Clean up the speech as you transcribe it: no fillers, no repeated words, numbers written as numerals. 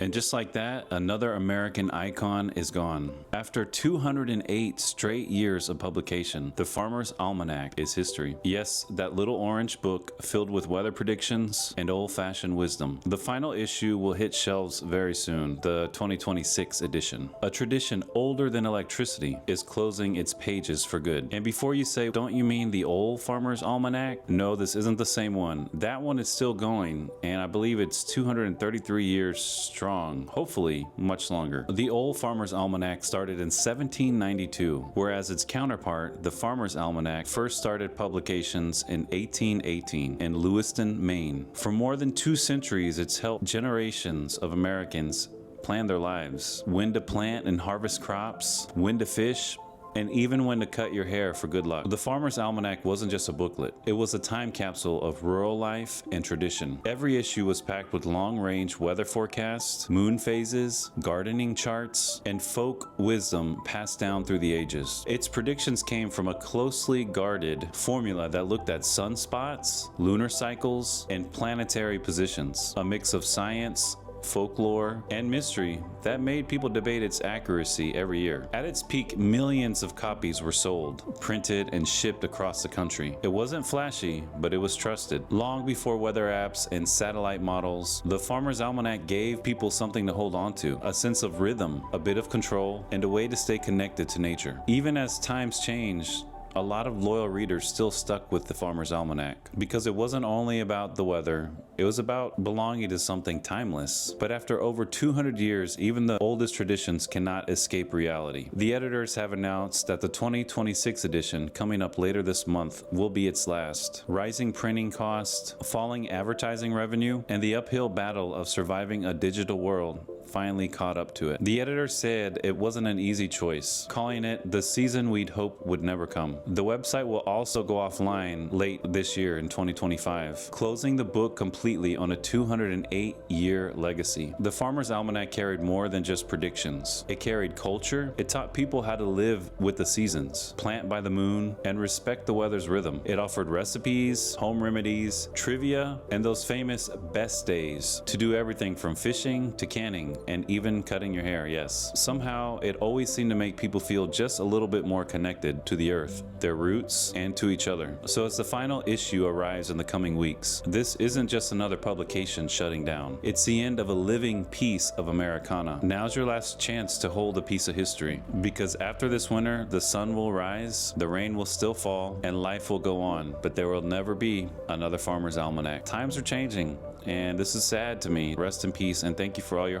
And just like that, another American icon is gone. After 208 straight years of publication, the Farmers Almanac is history. Yes, that little orange book filled with weather predictions and old-fashioned wisdom. The final issue will hit shelves very soon, the 2026 edition. A tradition older than electricity is closing its pages for good. And before you say, don't you mean the old Farmers Almanac? No, this isn't the same one. That one is still going, and I believe it's 233 years strong, hopefully much longer. The old Farmers Almanac started in 1792, whereas its counterpart, the Farmers Almanac, first started publications in 1818 in Lewiston, Maine. For more than 2 centuries, it's helped generations of Americans plan their lives, when to plant and harvest crops, when to fish, and even when to cut your hair for good luck. The Farmer's Almanac wasn't just a booklet. It was a time capsule of rural life and tradition. Every issue was packed with long-range weather forecasts, moon phases, gardening charts, and folk wisdom passed down through the ages. Its predictions came from a closely guarded formula that looked at sunspots, lunar cycles, and planetary positions, a mix of science, folklore, and mystery that made people debate its accuracy every year. At its peak, millions of copies were sold, printed, and shipped across the country. It wasn't flashy, but it was trusted. Long before weather apps and satellite models, the Farmer's Almanac gave people something to hold on to, a sense of rhythm, a bit of control, and a way to stay connected to nature. Even as times changed, a lot of loyal readers still stuck with the Farmer's Almanac because it wasn't only about the weather, it was about belonging to something timeless. But after over 200 years, even the oldest traditions cannot escape reality. The editors have announced that the 2026 edition, coming up later this month, will be its last. Rising printing costs, falling advertising revenue, and the uphill battle of surviving a digital world finally caught up to it. The editor said it wasn't an easy choice, calling it the season we'd hoped would never come. The website will also go offline late this year in 2025, closing the book completely on a 208-year legacy. The Farmer's Almanac carried more than just predictions. It carried culture. It taught people how to live with the seasons, plant by the moon, and respect the weather's rhythm. It offered recipes, home remedies, trivia, and those famous best days to do everything from fishing to canning and even cutting your hair, yes. Somehow, it always seemed to make people feel just a little bit more connected to the earth, their roots, and to each other. So as the final issue arrives in the coming weeks, this isn't just another publication shutting down. It's the end of a living piece of Americana. Now's your last chance to hold a piece of history, because after this winter, the sun will rise, the rain will still fall, and life will go on, but there will never be another Farmer's Almanac. Times are changing, and this is sad to me. Rest in peace, and thank you for all your hard